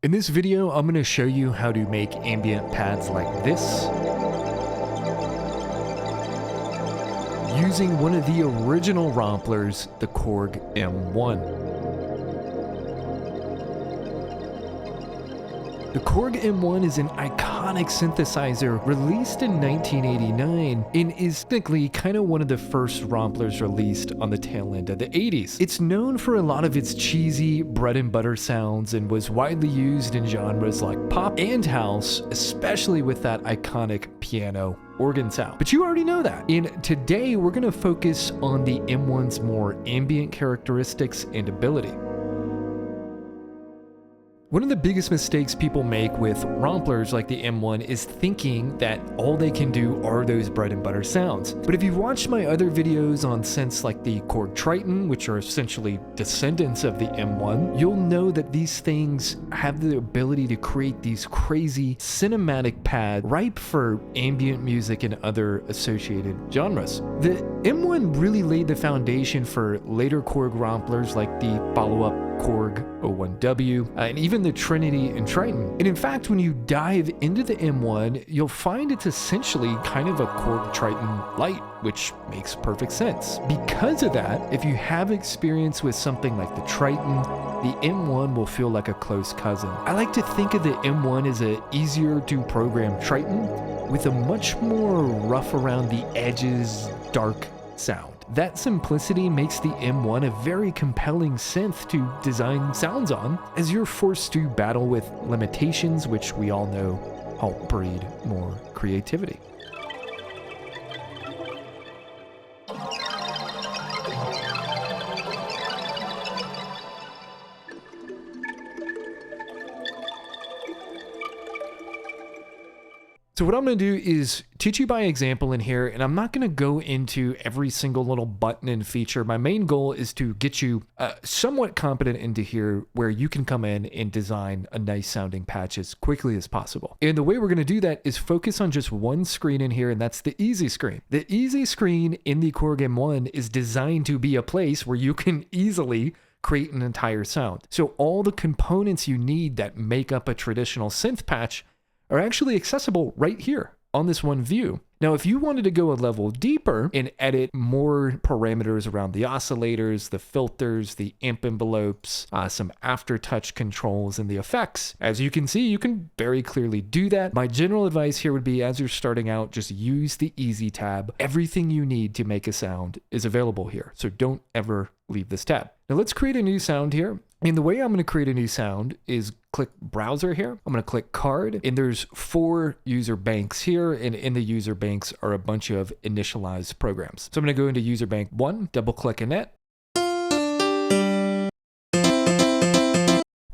In this video, I'm going to show you how to make ambient pads like this using one of the original Romplers, the Korg M1. The Korg M1 is an iconic synthesizer released in 1989 and is technically kind of one of the first Romplers released on the tail end of the 80s. It's known for a lot of its cheesy bread and butter sounds and was widely used in genres like pop and house, especially with that iconic piano organ sound. But you already know that. And today we're going to focus on the M1's more ambient characteristics and ability. One of the biggest mistakes people make with Romplers like the M1 is thinking that all they can do are those bread and butter sounds. But if you've watched my other videos on synths like the Korg Triton, which are essentially descendants of the M1, you'll know that these things have the ability to create these crazy cinematic pads ripe for ambient music and other associated genres. The M1 really laid the foundation for later Korg Romplers like the follow-up Korg M1W, and even the Trinity and Triton. And in fact, when you dive into the M1, you'll find it's essentially kind of a Korg Triton Lite, which makes perfect sense. Because of that, if you have experience with something like the Triton, the M1 will feel like a close cousin. I like to think of the M1 as an easier to program Triton with a much more rough around the edges, dark sound. That simplicity makes the M1 a very compelling synth to design sounds on, as you're forced to battle with limitations, which we all know help breed more creativity. So what I'm going to do is teach you by example in here, and I'm not going to go into every single little button and feature. My main goal is to get you somewhat competent into here where you can come in and design a nice sounding patch as quickly as possible. And the way we're going to do that is focus on just one screen in here, and that's the easy screen. The easy screen in the Korg M1 is designed to be a place where you can easily create an entire sound. So all the components you need that make up a traditional synth patch are actually accessible right here on this one view. Now, if you wanted to go a level deeper and edit more parameters around the oscillators, the filters, the amp envelopes, some aftertouch controls, and the effects, as you can see, you can very clearly do that. My general advice here would be, as you're starting out, just use the Easy tab. Everything you need to make a sound is available here, so don't ever leave this tab. Now let's create a new sound here. And the way I'm going to create a new sound is click Browser here. I'm going to click Card, and there's 4 user banks here, and in the user banks are a bunch of initialized programs. So I'm going to go into user bank 1, double click in it,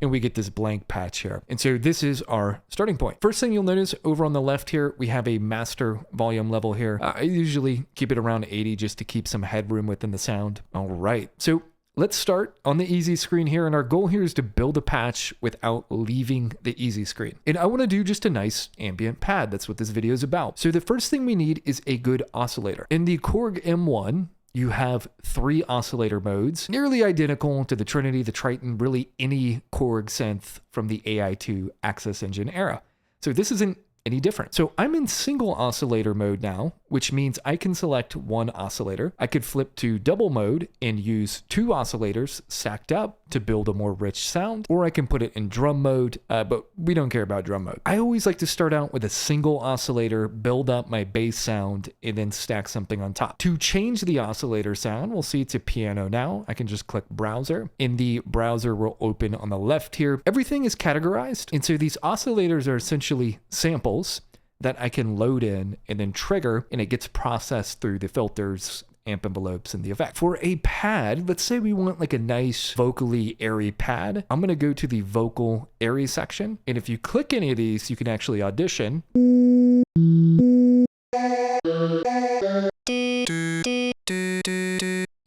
and we get this blank patch here. And so this is our starting point. First thing you'll notice over on the left here, we have a master volume level here. I usually keep it around 80 just to keep some headroom within the sound. All right, so let's start on the easy screen here, and our goal here is to build a patch without leaving the easy screen. And I want to do just a nice ambient pad. That's what this video is about. So the first thing we need is a good oscillator. In the Korg M1, you have 3 oscillator modes, nearly identical to the Trinity, the Triton, really any Korg synth from the AI2 Access Engine era. So this isn't any different. So I'm in single oscillator mode now, which means I can select one oscillator. I could flip to double mode and use 2 oscillators stacked up to build a more rich sound, or I can put it in drum mode, but we don't care about drum mode. I always like to start out with a single oscillator, build up my bass sound, and then stack something on top. To change the oscillator sound, we'll see it's a piano now. I can just click Browser, and the browser will open on the left here. Everything is categorized, and so these oscillators are essentially samples that I can load in and then trigger, and it gets processed through the filters, amp envelopes, and the effect. For a pad, let's say we want like a nice vocally airy pad. I'm going to go to the vocal airy section, and if you click any of these, you can actually audition.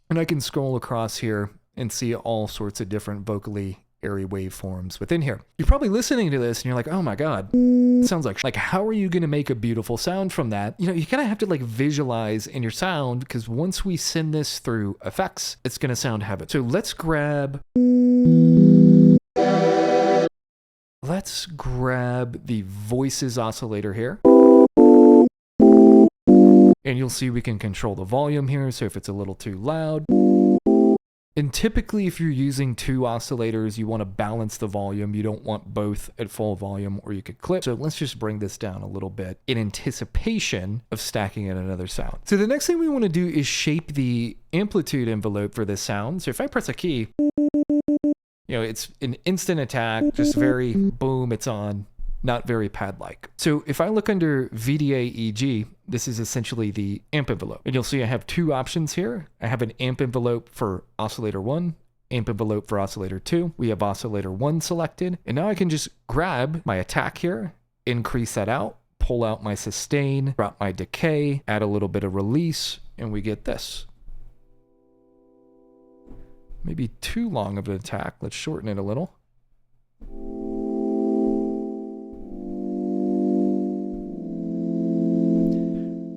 And I can scroll across here and see all sorts of different vocally airy waveforms within here. You're probably listening to this and you're like, oh my God, it sounds like how are you going to make a beautiful sound from that? You know, you kind of have to like visualize in your sound, because once we send this through effects, it's going to sound habit. So let's grab let's grab the voices oscillator here. And you'll see we can control the volume here, so if it's a little too loud. And typically if you're using two oscillators, you want to balance the volume. You don't want both at full volume or you could clip. So let's just bring this down a little bit in anticipation of stacking in another sound. So the next thing we want to do is shape the amplitude envelope for this sound. So if I press a key, it's an instant attack, just very boom, it's on. Not very pad-like. So if I look under VDA-EG, this is essentially the amp envelope. And you'll see I have two options here. I have an amp envelope for oscillator 1, amp envelope for oscillator 2. We have oscillator 1 selected. And now I can just grab my attack here, increase that out, pull out my sustain, drop my decay, add a little bit of release, and we get this. Maybe too long of an attack. Let's shorten it a little.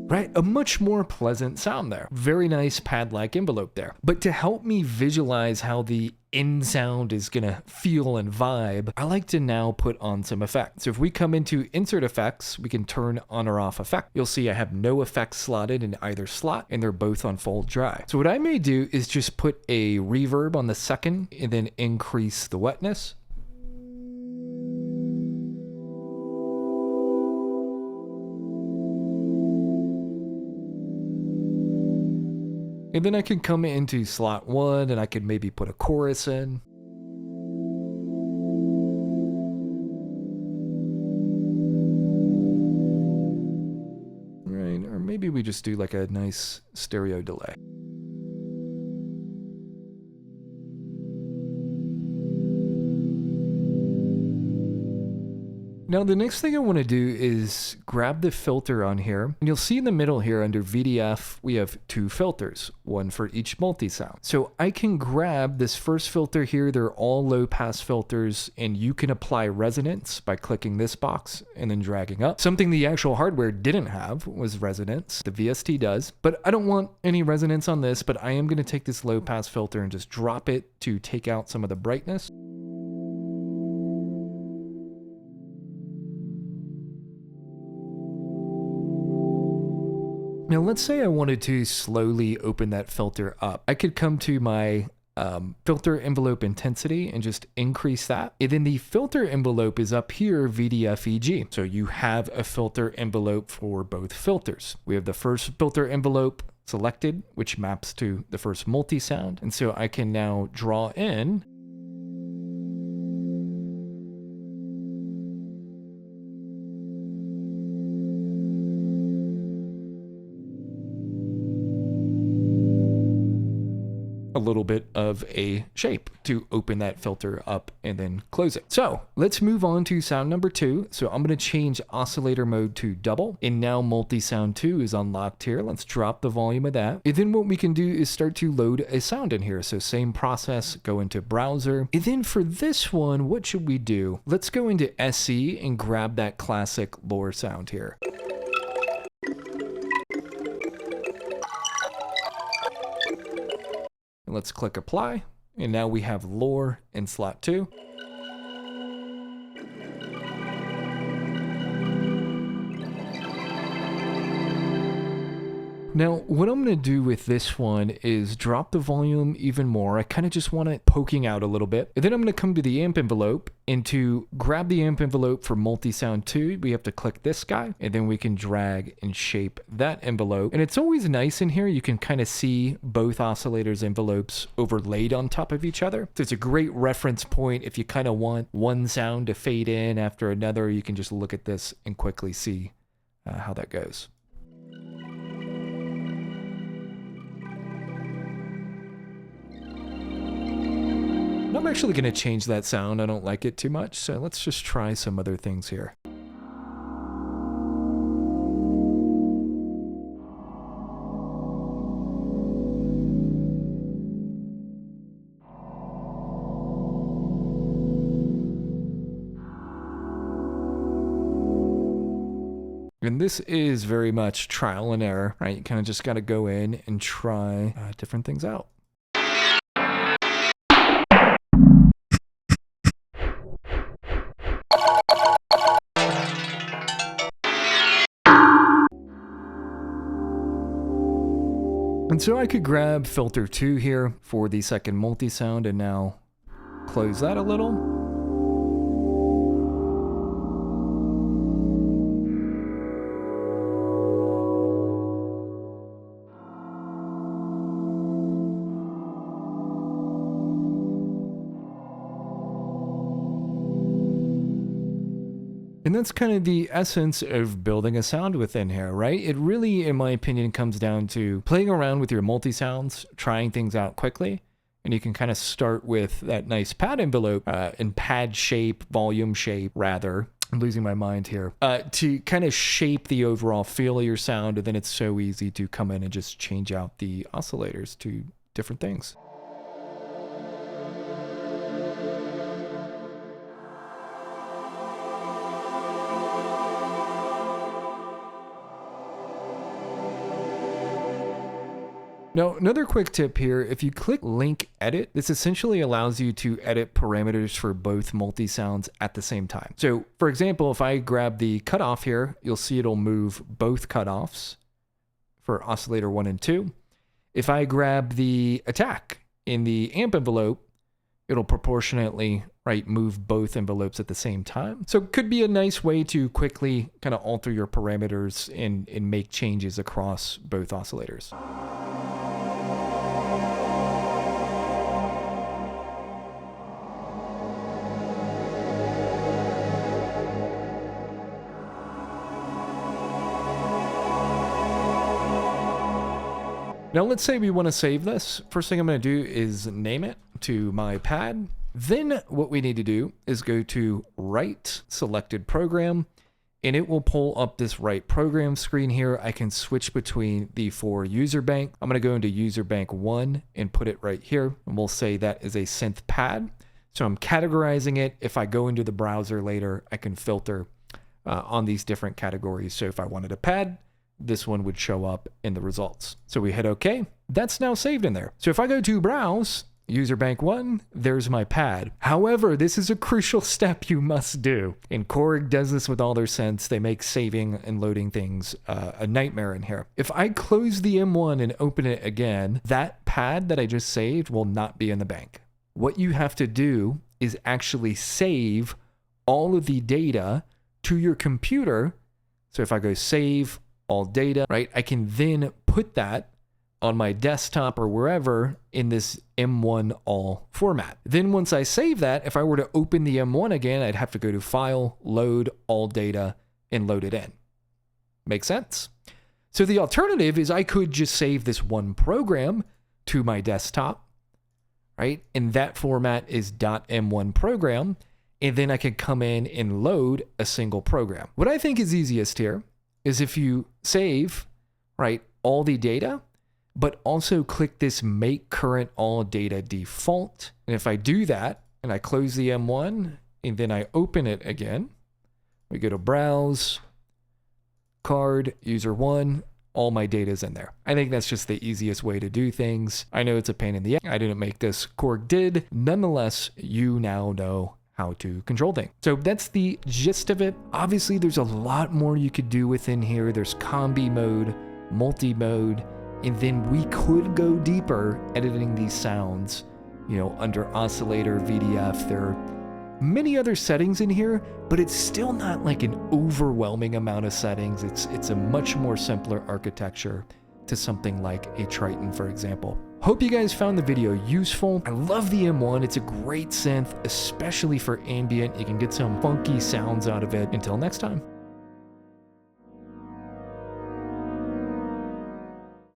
Right, a much more pleasant sound there. Very nice pad-like envelope there. But to help me visualize how the end sound is gonna feel and vibe, I like to now put on some effects. So if we come into insert effects, we can turn on or off effect. You'll see I have no effects slotted in either slot and they're both on full dry. So what I may do is just put a reverb on the second and then increase the wetness. And then I can come into slot 1 and I could maybe put a chorus in. Right, or maybe we just do like a nice stereo delay. Now the next thing I want to do is grab the filter on here, and you'll see in the middle here under VDF we have two filters, one for each multi-sound. So I can grab this first filter here, they're all low pass filters, and you can apply resonance by clicking this box and then dragging up. Something the actual hardware didn't have was resonance, the VST does, but I don't want any resonance on this, but I am going to take this low pass filter and just drop it to take out some of the brightness. Now let's say I wanted to slowly open that filter up. I could come to my filter envelope intensity and just increase that. And then the filter envelope is up here, VDF-EG. So you have a filter envelope for both filters. We have the first filter envelope selected, which maps to the first multi-sound. And so I can now draw in a little bit of a shape to open that filter up and then close it. So let's move on to sound number 2. So I'm going to change oscillator mode to double, and now multi-sound 2 is unlocked here. Let's drop the volume of that. And then what we can do is start to load a sound in here. So same process, go into browser. And then for this one, what should we do? Let's go into SE and grab that classic lower sound here. Let's click apply, and now we have lore in slot 2. Now, what I'm going to do with this one is drop the volume even more. I kind of just want it poking out a little bit. And then I'm going to come to the amp envelope, and to grab the amp envelope for multi-sound 2, we have to click this guy, and then we can drag and shape that envelope. And it's always nice in here, you can kind of see both oscillators envelopes overlaid on top of each other. So it's a great reference point if you kind of want one sound to fade in after another. You can just look at this and quickly see how that goes. I'm actually going to change that sound. I don't like it too much, so let's just try some other things here. And this is very much trial and error, right? You kind of just got to go in and try different things out. And so I could grab filter 2 here for the second multi-sound and now close that a little. And that's kind of the essence of building a sound within here, right? It really, in my opinion, comes down to playing around with your multi-sounds, trying things out quickly. And you can kind of start with that nice pad envelope and pad shape, volume shape, rather. I'm losing my mind here. To kind of shape the overall feel of your sound. And then it's so easy to come in and just change out the oscillators to different things. Now, another quick tip here, if you click link edit, this essentially allows you to edit parameters for both multi-sounds at the same time. So for example, if I grab the cutoff here, you'll see it'll move both cutoffs for oscillator 1 and 2. If I grab the attack in the amp envelope, it'll proportionately, right, move both envelopes at the same time. So it could be a nice way to quickly kind of alter your parameters and make changes across both oscillators. Now let's say we want to save this. First thing I'm going to do is name it to my pad. Then what we need to do is go to Write Selected Program, and it will pull up this Write Program screen here. I can switch between the 4 user bank. I'm going to go into user bank 1 and put it right here. And we'll say that is a synth pad. So I'm categorizing it. If I go into the browser later, I can filter on these different categories. So if I wanted a pad, this one would show up in the results. So we hit OK. That's now saved in there. So if I go to Browse, User Bank 1, there's my pad. However, this is a crucial step you must do. And Korg does this with all their synths. They make saving and loading things a nightmare in here. If I close the M1 and open it again, that pad that I just saved will not be in the bank. What you have to do is actually save all of the data to your computer. So if I go save all data, right, I can then put that on my desktop or wherever in this M1 all format. Then once I save that, if I were to open the M1 again, I'd have to go to File, Load, All Data, and load it in. Make sense? So the alternative is I could just save this one program to my desktop, right? And that format is .m1 program, and then I could come in and load a single program. What I think is easiest here is if you save, right, all the data, but also click this Make Current All Data Default. And if I do that, and I close the M1, and then I open it again, we go to Browse, Card, User 1, all my data is in there. I think that's just the easiest way to do things. I know it's a pain in the ass. I didn't make this, Korg did. Nonetheless, you now know how to control things. So that's the gist of it. Obviously, there's a lot more you could do within here. There's combi mode, multi-mode, and then we could go deeper editing these sounds, you know, under oscillator, VDF. There are many other settings in here, but it's still not like an overwhelming amount of settings. It's a much more simpler architecture to something like a Triton, for example. Hope you guys found the video useful. I love the M1. It's a great synth, especially for ambient. You can get some funky sounds out of it. Until next time.